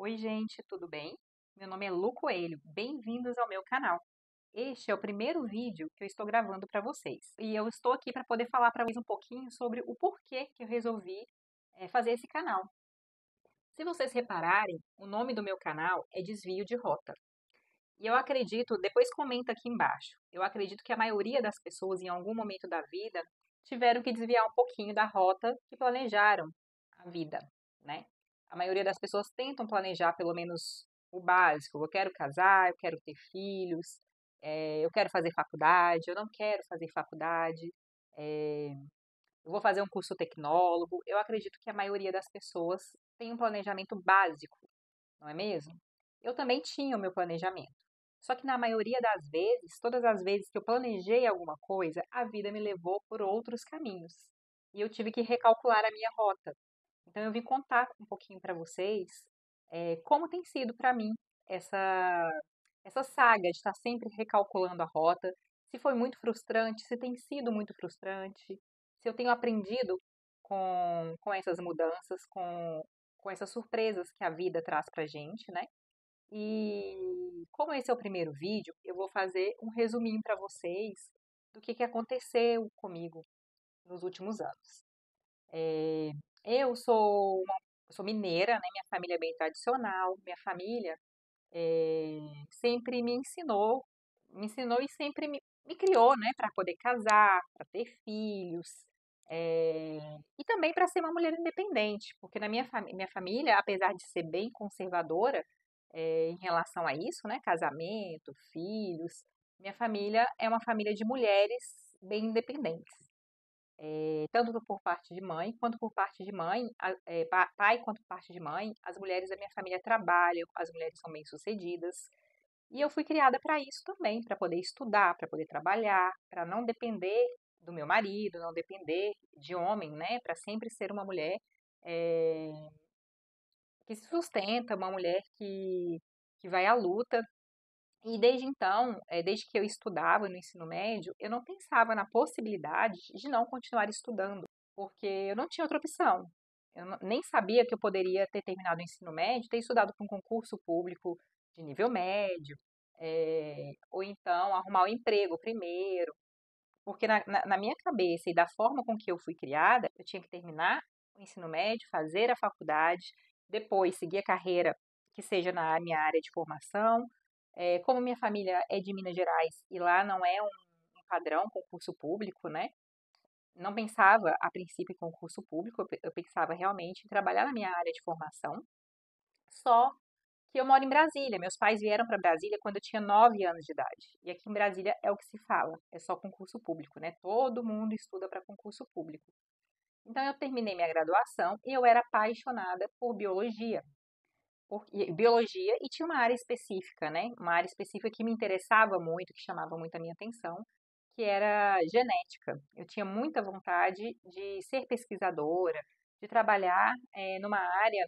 Oi, gente, tudo bem? Meu nome é Lu Coelho, bem-vindos ao meu canal. Este é o primeiro vídeo que eu estou gravando para vocês e eu estou aqui para poder falar para vocês um pouquinho sobre o porquê que eu resolvi fazer esse canal. Se vocês repararem, o nome do meu canal é Desvio de Rota. E eu acredito, depois comenta aqui embaixo, eu acredito que a maioria das pessoas em algum momento da vida tiveram que desviar um pouquinho da rota que planejaram a vida, né? A maioria das pessoas tentam planejar pelo menos o básico. Eu quero casar, eu quero ter filhos, eu quero fazer faculdade, eu não quero fazer faculdade, eh, eu vou fazer um curso tecnólogo. Eu acredito que a maioria das pessoas tem um planejamento básico, não é mesmo? Eu também tinha o meu planejamento. Só que na maioria das vezes, todas as vezes que eu planejei alguma coisa, a vida me levou por outros caminhos. E eu tive que recalcular a minha rota. Então eu vim contar um pouquinho para vocês como tem sido para mim essa, essa saga de estar sempre recalculando a rota, se foi muito frustrante, se tem sido muito frustrante, se eu tenho aprendido com essas mudanças, com essas surpresas que a vida traz pra gente, né? E como esse é o primeiro vídeo, eu vou fazer um resuminho para vocês do que aconteceu comigo nos últimos anos. É, eu sou mineira, né? Minha família é bem tradicional. Minha família sempre me ensinou e sempre me criou, né? Para poder casar, para ter filhos. E também para ser uma mulher independente, porque na minha família, apesar de ser bem conservadora em relação a isso, né? Casamento, filhos, minha família é uma família de mulheres bem independentes. Tanto por parte de mãe, quanto por parte de mãe, pai quanto por parte de mãe, as mulheres da minha família trabalham, as mulheres são bem-sucedidas. E eu fui criada para isso também, para poder estudar, para poder trabalhar, para não depender do meu marido, não depender de homem, né? Para sempre ser uma mulher eh, que se sustenta, uma mulher que vai à luta. E desde então, desde que eu estudava no ensino médio, eu não pensava na possibilidade de não continuar estudando, porque eu não tinha outra opção. Nem sabia que eu poderia ter terminado o ensino médio, ter estudado para um concurso público de nível médio, ou então arrumar um emprego primeiro, porque na minha cabeça e da forma com que eu fui criada, eu tinha que terminar o ensino médio, fazer a faculdade, depois seguir a carreira que seja na minha área de formação. Como minha família é de Minas Gerais e lá não é um padrão concurso público, né? Não pensava a princípio em concurso público, eu pensava realmente em trabalhar na minha área de formação. Só que eu moro em Brasília. Meus pais vieram para Brasília quando eu tinha 9 anos de idade. E aqui em Brasília é o que se fala, é só concurso público, né? Todo mundo estuda para concurso público. Então eu terminei minha graduação e eu era apaixonada por biologia. Biologia e tinha uma área específica, né? Uma área específica que me interessava muito, que chamava muito a minha atenção, que era genética. Eu tinha muita vontade de ser pesquisadora, de trabalhar numa área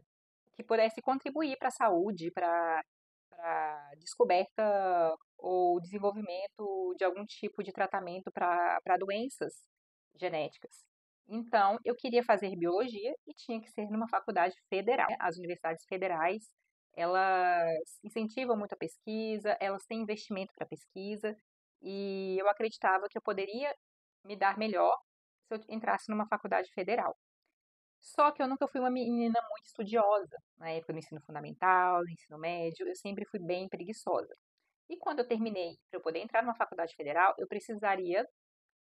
que pudesse contribuir para a saúde, para descoberta ou desenvolvimento de algum tipo de tratamento para doenças genéticas. Então, eu queria fazer biologia e tinha que ser numa faculdade federal. As universidades federais, elas incentivam muito a pesquisa, elas têm investimento para pesquisa, e eu acreditava que eu poderia me dar melhor se eu entrasse numa faculdade federal. Só que eu nunca fui uma menina muito estudiosa. Na época do ensino fundamental, no ensino médio, eu sempre fui bem preguiçosa. E quando eu terminei, para eu poder entrar numa faculdade federal, eu precisaria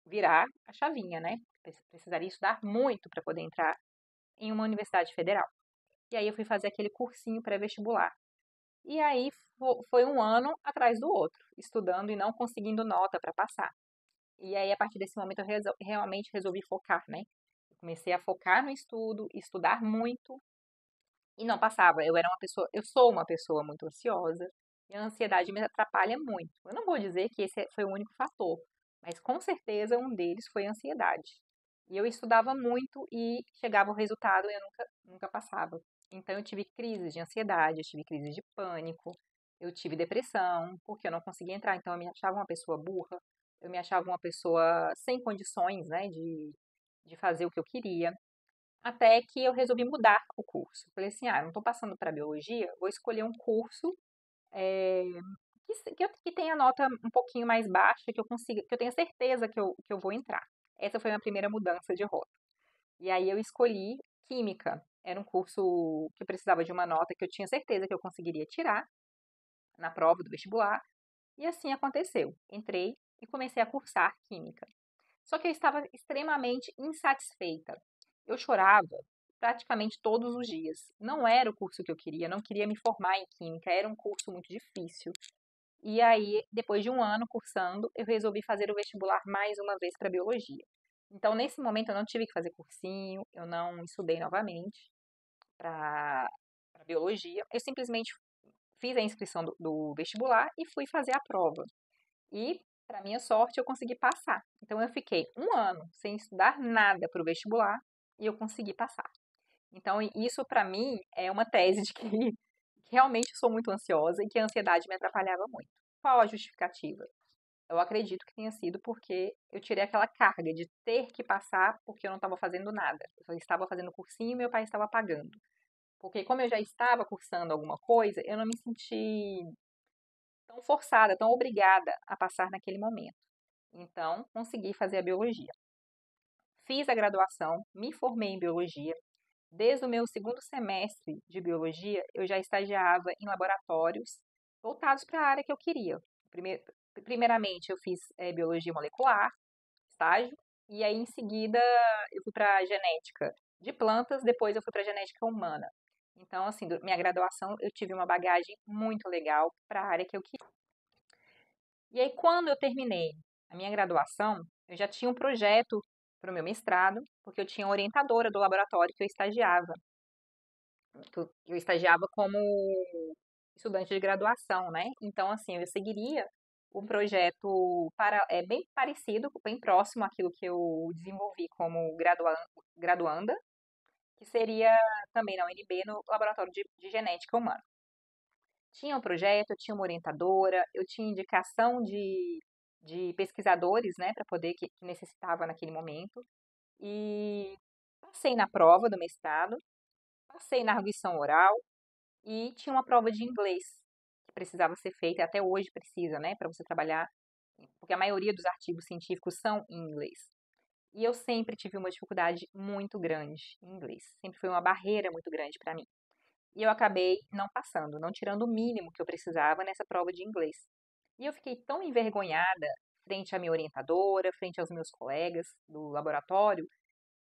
virar a chavinha, né? Precisaria estudar muito para poder entrar em uma universidade federal. E aí eu fui fazer aquele cursinho pré-vestibular. E aí foi um ano atrás do outro, estudando e não conseguindo nota para passar. E aí, a partir desse momento, eu realmente resolvi focar, né? Eu comecei a focar no estudo, estudar muito e não passava. Eu sou uma pessoa muito ansiosa e a ansiedade me atrapalha muito. Eu não vou dizer que esse foi o único fator, mas com certeza um deles foi a ansiedade. E eu estudava muito e chegava o resultado e eu nunca passava. Então eu tive crises de ansiedade, eu tive crises de pânico, eu tive depressão, porque eu não conseguia entrar. Então eu me achava uma pessoa burra, eu me achava uma pessoa sem condições, né, de fazer o que eu queria. Até que eu resolvi mudar o curso. Falei assim, não estou passando para biologia, vou escolher um curso é, que tenha nota um pouquinho mais baixa, que eu consiga, que eu tenha certeza que eu vou entrar. Essa foi a minha primeira mudança de rota. E aí eu escolhi Química. Era um curso que eu precisava de uma nota que eu tinha certeza que eu conseguiria tirar na prova do vestibular. E assim aconteceu. Entrei e comecei a cursar Química. Só que eu estava extremamente insatisfeita. Eu chorava praticamente todos os dias. Não era o curso que eu queria, não queria me formar em Química, era um curso muito difícil. E aí, depois de um ano cursando, eu resolvi fazer o vestibular mais uma vez para Biologia. Então, nesse momento, eu não tive que fazer cursinho, eu não estudei novamente para Biologia. Eu simplesmente fiz a inscrição do vestibular e fui fazer a prova. E, para minha sorte, eu consegui passar. Então, eu fiquei um ano sem estudar nada para o vestibular e eu consegui passar. Então, isso para mim é uma tese de que realmente eu sou muito ansiosa e que a ansiedade me atrapalhava muito. Qual a justificativa? Eu acredito que tenha sido porque eu tirei aquela carga de ter que passar porque eu não estava fazendo nada. Eu só estava fazendo cursinho e meu pai estava pagando. Porque como eu já estava cursando alguma coisa, eu não me senti tão forçada, tão obrigada a passar naquele momento. Então, consegui fazer a biologia. Fiz a graduação, me formei em biologia. Desde o meu segundo semestre de biologia, eu já estagiava em laboratórios voltados para a área que eu queria. Primeiramente, eu fiz biologia molecular, estágio, e aí em seguida eu fui para genética de plantas, depois eu fui para genética humana. Então, assim, minha graduação eu tive uma bagagem muito legal para a área que eu queria. E aí, quando eu terminei a minha graduação, eu já tinha um projeto para o meu mestrado, porque eu tinha orientadora do laboratório que eu estagiava. Que eu estagiava como estudante de graduação, né? Então, assim, eu seguiria um projeto bem parecido, bem próximo àquilo que eu desenvolvi como graduanda, que seria também na UNB, no Laboratório de Genética Humana. Tinha um projeto, eu tinha uma orientadora, eu tinha indicação de pesquisadores, né, para poder, que necessitava naquele momento, e passei na prova do mestrado, passei na arguição oral, e tinha uma prova de inglês que precisava ser feita, e até hoje precisa, né, para você trabalhar, porque a maioria dos artigos científicos são em inglês. E eu sempre tive uma dificuldade muito grande em inglês, sempre foi uma barreira muito grande para mim. E eu acabei não passando, não tirando o mínimo que eu precisava nessa prova de inglês. E eu fiquei tão envergonhada frente à minha orientadora, frente aos meus colegas do laboratório,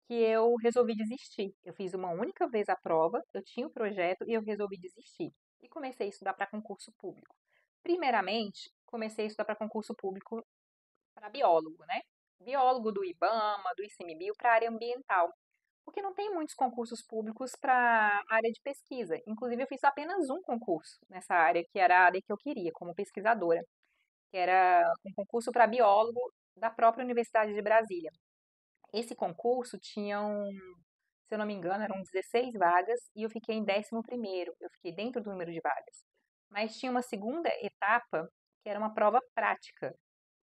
que eu resolvi desistir. Eu fiz uma única vez a prova, eu tinha o projeto e eu resolvi desistir. E comecei a estudar para concurso público. Primeiramente, comecei a estudar para concurso público para biólogo, né? Biólogo do IBAMA, do ICMBio, para a área ambiental. Porque não tem muitos concursos públicos para a área de pesquisa. Inclusive, eu fiz apenas um concurso nessa área, que era a área que eu queria, como pesquisadora, que era um concurso para biólogo da própria Universidade de Brasília. Esse concurso tinham, se eu não me engano, eram 16 vagas e eu fiquei em 11º. Eu fiquei dentro do número de vagas. Mas tinha uma segunda etapa, que era uma prova prática.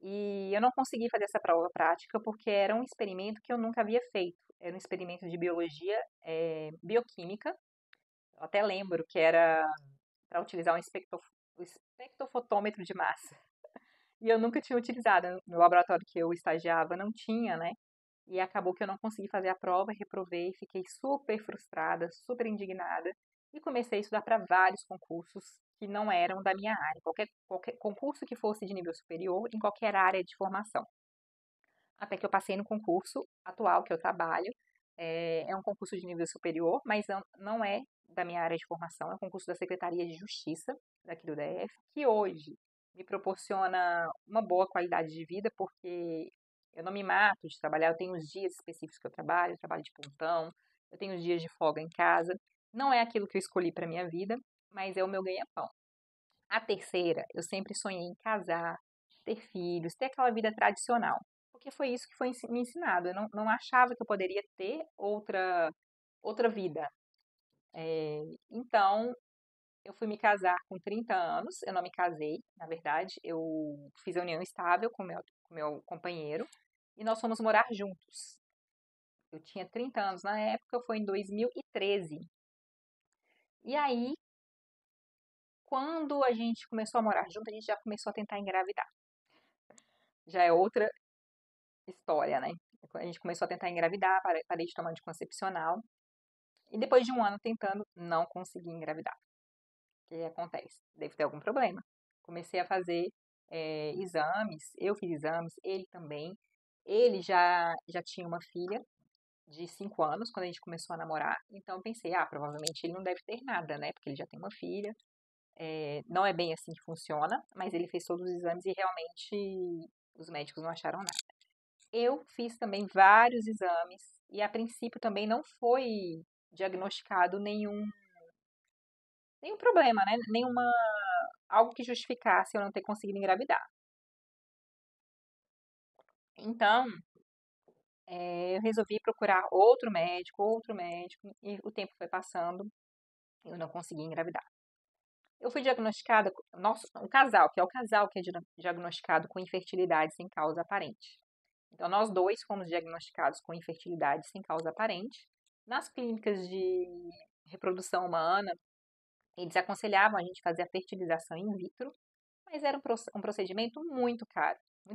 E eu não consegui fazer essa prova prática porque era um experimento que eu nunca havia feito. Era um experimento de biologia, bioquímica. Eu até lembro que era para utilizar o espectrofotômetro de massa. E eu nunca tinha utilizado. No laboratório que eu estagiava não tinha, né? E acabou que eu não consegui fazer a prova, reprovei, fiquei super frustrada, super indignada e comecei a estudar para vários concursos que não eram da minha área, qualquer concurso que fosse de nível superior, em qualquer área de formação. Até que eu passei no concurso atual que eu trabalho, é um concurso de nível superior, mas não é da minha área de formação, é um concurso da Secretaria de Justiça daqui do DF, que hoje me proporciona uma boa qualidade de vida, porque eu não me mato de trabalhar, eu tenho os dias específicos que eu trabalho de plantão, eu tenho os dias de folga em casa. Não é aquilo que eu escolhi para minha vida, mas é o meu ganha-pão. A terceira, eu sempre sonhei em casar, ter filhos, ter aquela vida tradicional, porque foi isso que foi me ensinado. Eu não achava que eu poderia ter outra vida. Então, eu fui me casar com 30 anos, eu não me casei, na verdade, eu fiz a união estável com meu companheiro e nós fomos morar juntos. Eu tinha 30 anos na época, foi em 2013. E aí, quando a gente começou a morar junto, a gente já começou a tentar engravidar. Já é outra história, né? A gente começou a tentar engravidar, parei de tomar anticoncepcional. E depois de um ano tentando, não consegui engravidar. O que acontece? Deve ter algum problema. Comecei a fazer exames, eu fiz exames, ele também. Ele já tinha uma filha de 5 anos quando a gente começou a namorar. Então eu pensei, provavelmente ele não deve ter nada, né? Porque ele já tem uma filha. Não é bem assim que funciona, mas ele fez todos os exames e realmente os médicos não acharam nada. Eu fiz também vários exames e a princípio também não foi diagnosticado nenhum problema, né? Algo que justificasse eu não ter conseguido engravidar. Então, eu resolvi procurar outro médico, e o tempo foi passando, e eu não consegui engravidar. Eu fui diagnosticada, um casal, que é o casal que é diagnosticado com infertilidade sem causa aparente. Então, nós dois fomos diagnosticados com infertilidade sem causa aparente. Nas clínicas de reprodução humana, eles aconselhavam a gente fazer a fertilização in vitro, mas era um procedimento muito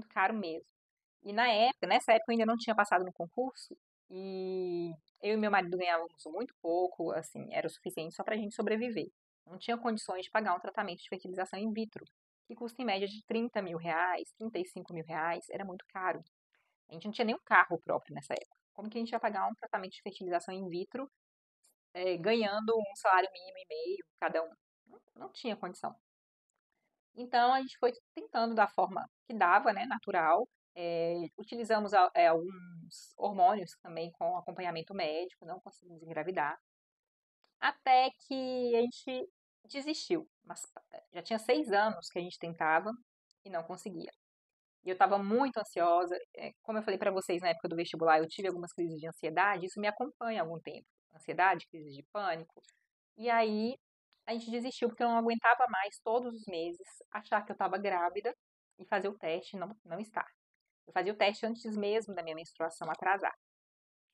caro mesmo. E nessa época eu ainda não tinha passado no concurso e eu e meu marido ganhávamos muito pouco, assim, era o suficiente só para a gente sobreviver. Não tinha condições de pagar um tratamento de fertilização in vitro, que custa em média de R$ 30.000, R$ 35.000, era muito caro. A gente não tinha nem um carro próprio nessa época. Como que a gente ia pagar um tratamento de fertilização in vitro ganhando um salário mínimo e meio cada um? Não tinha condição. Então a gente foi tentando da forma que dava, né, natural. Utilizamos alguns hormônios também com acompanhamento médico, não conseguimos engravidar. Até que a gente desistiu. Mas já tinha 6 anos que a gente tentava e não conseguia. E eu estava muito ansiosa. Como eu falei para vocês na época do vestibular, eu tive algumas crises de ansiedade. Isso me acompanha há algum tempo. Ansiedade, crises de pânico. E aí a gente desistiu porque eu não aguentava mais todos os meses achar que eu estava grávida e fazer o teste e não estar. Eu fazia o teste antes mesmo da minha menstruação atrasar.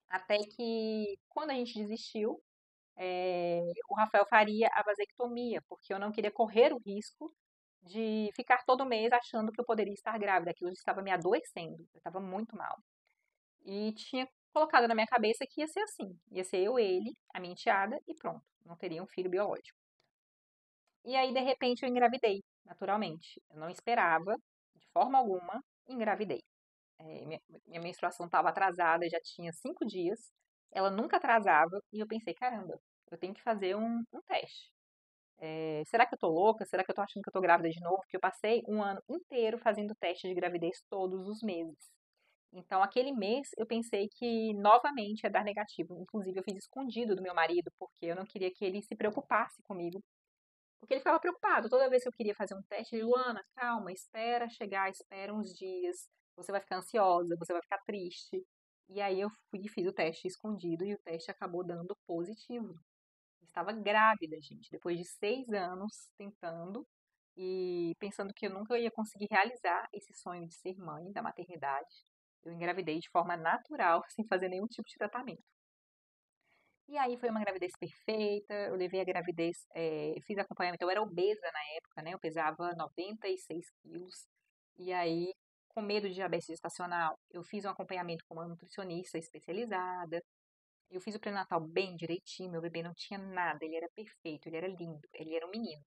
Até que, quando a gente desistiu, o Rafael faria a vasectomia, porque eu não queria correr o risco de ficar todo mês achando que eu poderia estar grávida. Aquilo estava me adoecendo, eu estava muito mal. E tinha colocado na minha cabeça que ia ser assim: ia ser eu, ele, a minha enteada e pronto, não teria um filho biológico. E aí, de repente, eu engravidei, naturalmente. Eu não esperava, de forma alguma, engravidei. Minha menstruação estava atrasada, já tinha 5 dias, ela nunca atrasava, e eu pensei, caramba, eu tenho que fazer um teste. Será que eu tô louca? Será que eu tô achando que eu tô grávida de novo? Porque eu passei um ano inteiro fazendo teste de gravidez todos os meses. Então, aquele mês, eu pensei que novamente ia dar negativo. Inclusive, eu fiz escondido do meu marido, porque eu não queria que ele se preocupasse comigo, porque ele ficava preocupado. Toda vez que eu queria fazer um teste, ele, Luana, calma, espera chegar, espera uns dias. Você vai ficar ansiosa, você vai ficar triste. E aí eu fui e fiz o teste escondido e o teste acabou dando positivo. Eu estava grávida, gente, depois de 6 anos tentando e pensando que eu nunca ia conseguir realizar esse sonho de ser mãe da maternidade. Eu engravidei de forma natural, sem fazer nenhum tipo de tratamento. E aí foi uma gravidez perfeita, eu levei a gravidez, fiz acompanhamento, eu era obesa na época, né? Eu pesava 96 quilos. E aí, com medo de diabetes gestacional, eu fiz um acompanhamento com uma nutricionista especializada. Eu fiz o pré-natal bem direitinho, meu bebê não tinha nada, ele era perfeito, ele era lindo, ele era um menino.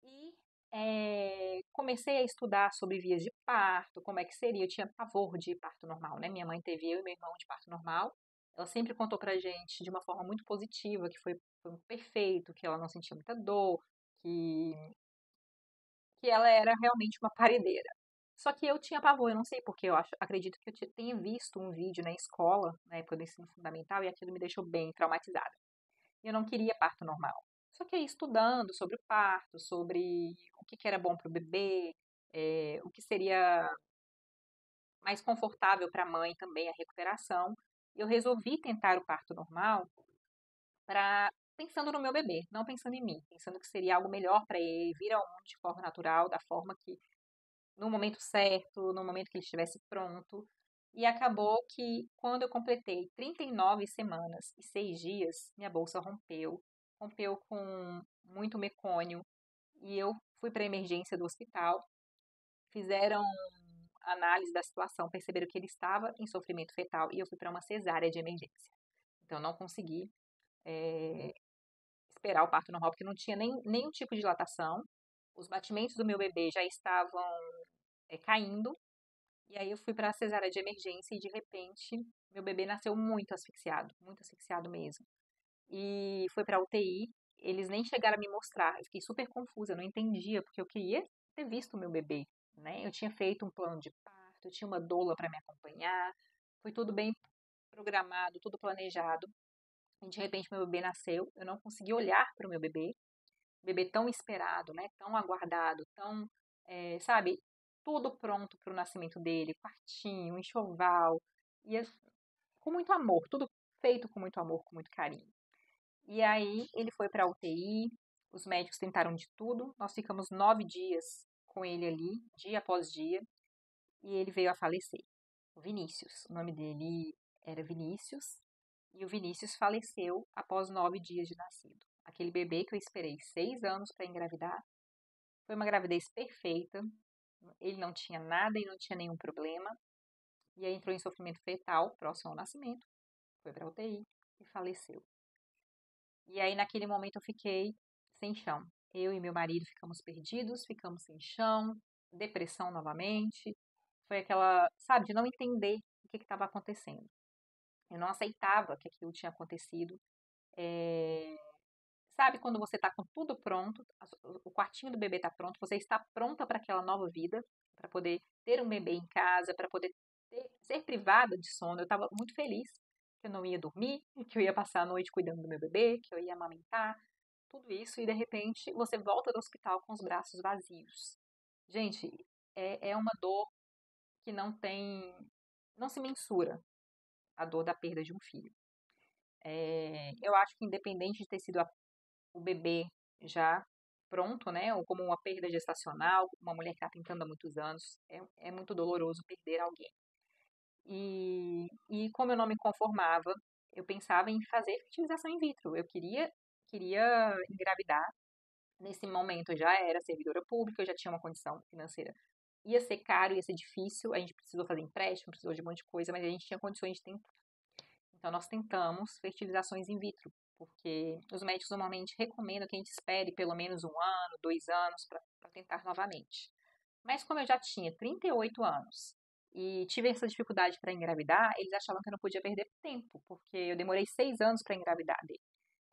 E comecei a estudar sobre vias de parto, como é que seria. Eu tinha pavor de parto normal, né? Minha mãe teve eu e meu irmão de parto normal. Ela sempre contou pra gente de uma forma muito positiva, que foi perfeito, que ela não sentia muita dor, que, que ela era realmente uma paredeira. Só que eu tinha pavor, eu não sei porque, acredito que eu tenha visto um vídeo na escola, na época do ensino fundamental, e aquilo me deixou bem traumatizada. Eu não queria parto normal. Só que aí estudando sobre o parto, sobre o que era bom para o bebê, o que seria mais confortável para a mãe também, a recuperação, eu resolvi tentar o parto normal para pensando no meu bebê, não pensando em mim, pensando que seria algo melhor para ele vir ao mundo de forma natural, da forma que no momento certo, no momento que ele estivesse pronto. E acabou que quando eu completei 39 semanas e 6 dias, minha bolsa rompeu. Rompeu com muito mecônio. E eu fui para a emergência do hospital. Fizeram análise da situação, perceberam que ele estava em sofrimento fetal e eu fui para uma cesárea de emergência. Então, não consegui esperar o parto normal, porque não tinha nenhum tipo de dilatação. Os batimentos do meu bebê já estavam caindo. E aí eu fui para a cesárea de emergência e de repente meu bebê nasceu muito asfixiado mesmo. E foi para UTI. Eles nem chegaram a me mostrar. Eu fiquei super confusa, não entendia, porque eu queria ter visto o meu bebê, né? Eu tinha feito um plano de parto, eu tinha uma doula para me acompanhar. Foi tudo bem programado, tudo planejado. E de repente meu bebê nasceu. Eu não consegui olhar para o meu bebê. Bebê tão esperado, né? Tão aguardado, tão, sabe, tudo pronto para o nascimento dele, quartinho, enxoval, e com muito amor, tudo feito com muito amor, com muito carinho. E aí ele foi para a UTI, os médicos tentaram de tudo, nós ficamos 9 dias com ele ali, dia após dia, e ele veio a falecer. O Vinícius, o nome dele era Vinícius, e o Vinícius faleceu após 9 dias de nascido. Aquele bebê que eu esperei 6 anos para engravidar, foi uma gravidez perfeita, ele não tinha nada e não tinha nenhum problema, e aí entrou em sofrimento fetal próximo ao nascimento, foi para a UTI e faleceu. E aí naquele momento eu fiquei sem chão. Eu e meu marido ficamos perdidos, ficamos sem chão, depressão novamente. Foi aquela, sabe, de não entender o que estava acontecendo. Eu não aceitava que aquilo tinha acontecido. É, sabe quando você está com tudo pronto, o quartinho do bebê está pronto, você está pronta para aquela nova vida, para poder ter um bebê em casa, para poder ser privada de sono. Eu estava muito feliz que eu não ia dormir, que eu ia passar a noite cuidando do meu bebê, que eu ia amamentar, tudo isso, e de repente você volta do hospital com os braços vazios. Gente, é uma dor que não se mensura a dor da perda de um filho. Eu acho que independente de ter sido o bebê já pronto, né? Ou como uma perda gestacional, uma mulher que está tentando há muitos anos. É muito doloroso perder alguém. E como eu não me conformava, eu pensava em fazer fertilização in vitro. Eu queria engravidar. Nesse momento eu já era servidora pública, eu já tinha uma condição financeira. Ia ser caro, ia ser difícil, a gente precisou fazer empréstimo, precisou de um monte de coisa, mas a gente tinha condições de tentar. Então, nós tentamos fertilizações in vitro, porque os médicos normalmente recomendam que a gente espere pelo menos 1 ano, 2 anos para tentar novamente. Mas como eu já tinha 38 anos e tive essa dificuldade para engravidar, eles achavam que eu não podia perder tempo, porque eu demorei 6 anos para engravidar dele.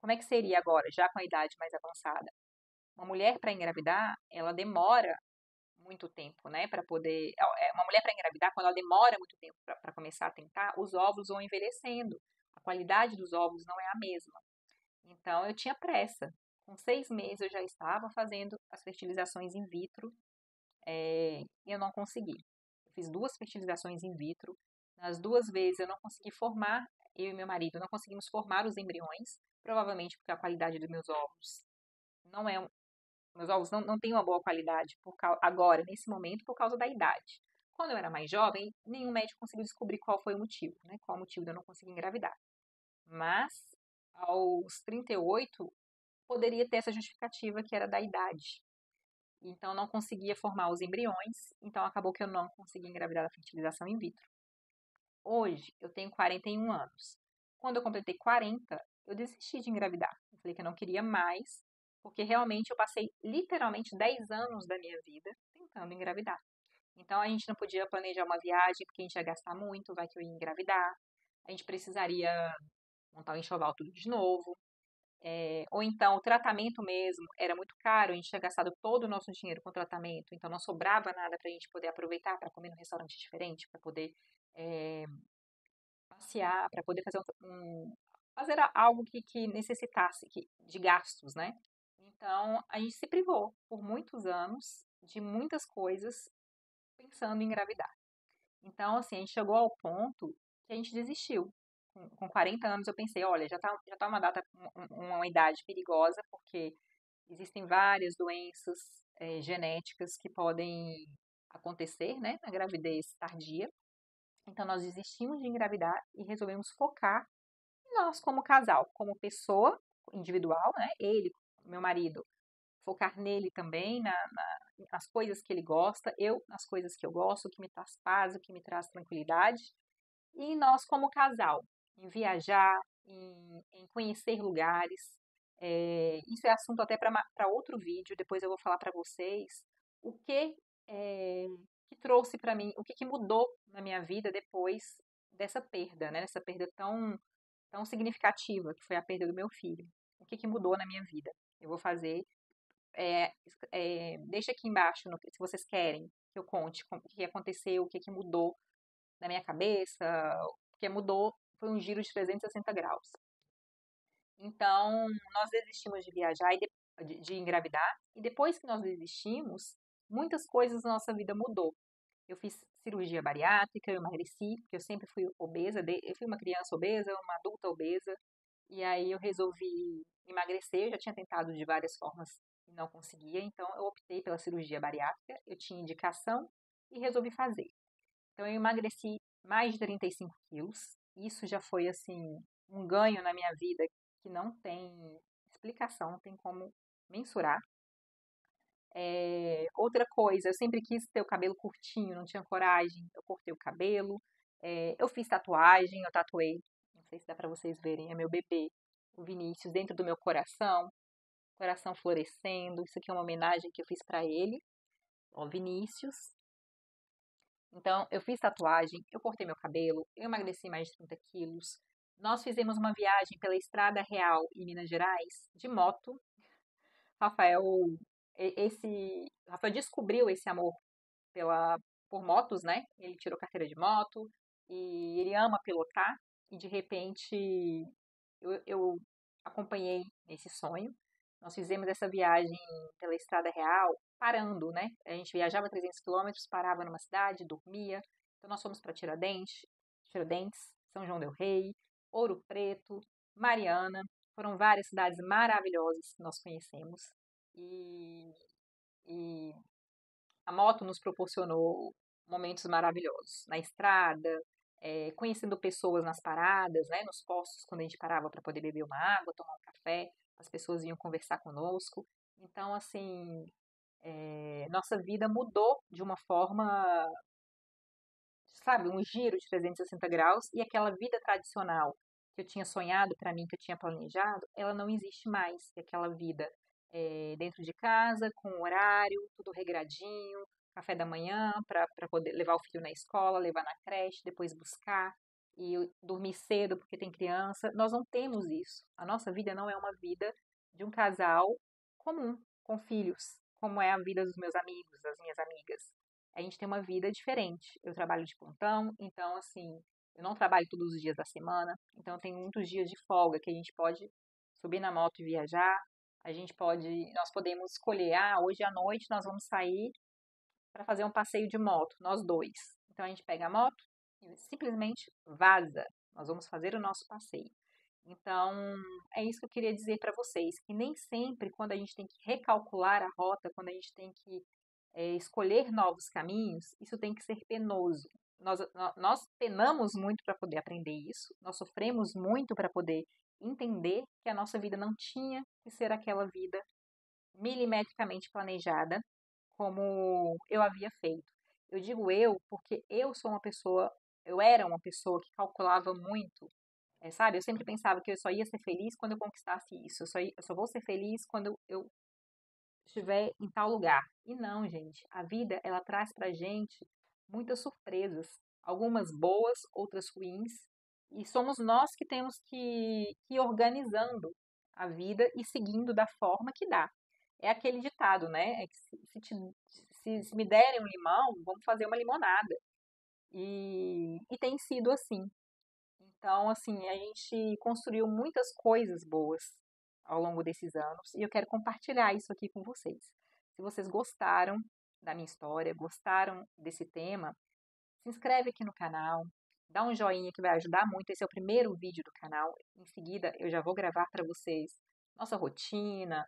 Como é que seria agora, já com a idade mais avançada? Uma mulher para engravidar, ela demora muito tempo, né, para poder. Uma mulher para engravidar, quando ela demora muito tempo para começar a tentar, os óvulos vão envelhecendo. A qualidade dos óvulos não é a mesma. Então eu tinha pressa. Com 6 meses eu já estava fazendo as fertilizações in vitro e eu não consegui. Eu fiz 2 fertilizações in vitro. Nas 2 vezes eu não consegui formar, eu e meu marido não conseguimos formar os embriões, provavelmente porque a qualidade dos meus óvulos não é meus ovos não têm uma boa qualidade agora, nesse momento, por causa da idade. Quando eu era mais jovem, nenhum médico conseguiu descobrir qual foi o motivo, né? Qual o motivo de eu não conseguir engravidar. Mas, aos 38, poderia ter essa justificativa que era da idade. Então, não conseguia formar os embriões, então acabou que eu não consegui engravidar da fertilização in vitro. Hoje, eu tenho 41 anos. Quando eu completei 40, eu desisti de engravidar. Eu falei que eu não queria mais, porque realmente eu passei literalmente 10 anos da minha vida tentando engravidar. Então a gente não podia planejar uma viagem porque a gente ia gastar muito, vai que eu ia engravidar. A gente precisaria montar o enxoval tudo de novo. Ou então o tratamento mesmo era muito caro, a gente tinha gastado todo o nosso dinheiro com o tratamento, então não sobrava nada para a gente poder aproveitar para comer num restaurante diferente, para poder é, passear, para poder fazer algo que necessitasse de gastos, né? Então, a gente se privou por muitos anos de muitas coisas pensando em engravidar. Então, assim, a gente chegou ao ponto que a gente desistiu. Com 40 anos eu pensei, olha, já tá uma idade perigosa, porque existem várias doenças genéticas que podem acontecer, né, na gravidez tardia. Então nós desistimos de engravidar e resolvemos focar em nós como casal, como pessoa individual, né? Ele, meu marido, focar nele também, nas coisas que ele gosta, eu nas coisas que eu gosto, o que me traz paz, o que me traz tranquilidade. E nós, como casal, em viajar, em conhecer lugares. Isso é assunto até para outro vídeo, depois eu vou falar para vocês o que trouxe para mim, o que mudou na minha vida depois dessa perda, né? Essa perda tão significativa, que foi a perda do meu filho. O que mudou na minha vida? Eu vou fazer. Deixa aqui embaixo, se vocês querem que eu conte o que aconteceu, o que mudou na minha cabeça, porque mudou, foi um giro de 360 graus. Então, nós desistimos de viajar de engravidar, e depois que nós desistimos, muitas coisas na nossa vida mudou. Eu fiz cirurgia bariátrica, eu emagreci, porque eu sempre fui obesa, eu fui uma criança obesa, uma adulta obesa, e aí eu resolvi emagrecer, eu já tinha tentado de várias formas e não conseguia, então eu optei pela cirurgia bariátrica, eu tinha indicação e resolvi fazer. Então eu emagreci mais de 35 quilos. Isso já foi assim um ganho na minha vida que não tem explicação, não tem como mensurar. Outra coisa, eu sempre quis ter o cabelo curtinho, não tinha coragem, eu cortei o cabelo. Eu fiz tatuagem, eu tatuei, não sei se dá pra vocês verem, é meu bebê, o Vinícius, dentro do meu coração florescendo. Isso aqui é uma homenagem que eu fiz pra ele, ó, Vinícius. Então, eu fiz tatuagem, eu cortei meu cabelo, eu emagreci mais de 30 quilos. Nós fizemos uma viagem pela Estrada Real em Minas Gerais, de moto. Rafael, Rafael descobriu esse amor por motos, né? Ele tirou carteira de moto e ele ama pilotar. E de repente eu acompanhei esse sonho. Nós fizemos essa viagem pela Estrada Real, parando, né? A gente viajava 300 quilômetros, parava numa cidade, dormia. Então nós fomos para Tiradentes, São João del Rei, Ouro Preto, Mariana. Foram várias cidades maravilhosas que nós conhecemos. E, e a moto nos proporcionou momentos maravilhosos na estrada, conhecendo pessoas nas paradas, né, nos postos, quando a gente parava para poder beber uma água, tomar um café, as pessoas vinham conversar conosco. Então, assim, nossa vida mudou de uma forma, sabe, um giro de 360 graus, e aquela vida tradicional que eu tinha sonhado para mim, que eu tinha planejado, ela não existe mais. E aquela vida dentro de casa, com horário, tudo regradinho, café da manhã para poder levar o filho na escola, levar na creche, depois buscar e dormir cedo porque tem criança. Nós não temos isso. A nossa vida não é uma vida de um casal comum, com filhos, como é a vida dos meus amigos, das minhas amigas. A gente tem uma vida diferente. Eu trabalho de plantão, então assim, eu não trabalho todos os dias da semana, então tem muitos dias de folga que a gente pode subir na moto e viajar. Nós podemos escolher, hoje à noite nós vamos sair para fazer um passeio de moto, nós dois. Então a gente pega a moto e simplesmente vaza. Nós vamos fazer o nosso passeio. Então, é isso que eu queria dizer para vocês, que nem sempre quando a gente tem que recalcular a rota, quando a gente tem que escolher novos caminhos, isso tem que ser penoso. Nós penamos muito para poder aprender isso, nós sofremos muito para poder entender que a nossa vida não tinha que ser aquela vida milimetricamente planejada como eu havia feito. Eu digo eu porque eu era uma pessoa que calculava muito, sabe? Eu sempre pensava que eu só ia ser feliz quando eu conquistasse isso, eu só vou ser feliz quando eu estiver em tal lugar. E não, gente, a vida ela traz pra gente muitas surpresas, algumas boas, outras ruins, e somos nós que temos que ir organizando a vida e seguindo da forma que dá. É aquele ditado, né? É que se me derem um limão, vamos fazer uma limonada. E tem sido assim. Então, assim, a gente construiu muitas coisas boas ao longo desses anos e eu quero compartilhar isso aqui com vocês. Se vocês gostaram da minha história, gostaram desse tema, se inscreve aqui no canal, dá um joinha que vai ajudar muito. Esse é o primeiro vídeo do canal. Em seguida, eu já vou gravar para vocês nossa rotina,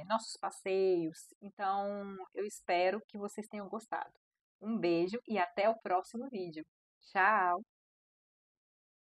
nossos passeios. Então, eu espero que vocês tenham gostado. Um beijo e até o próximo vídeo. Tchau.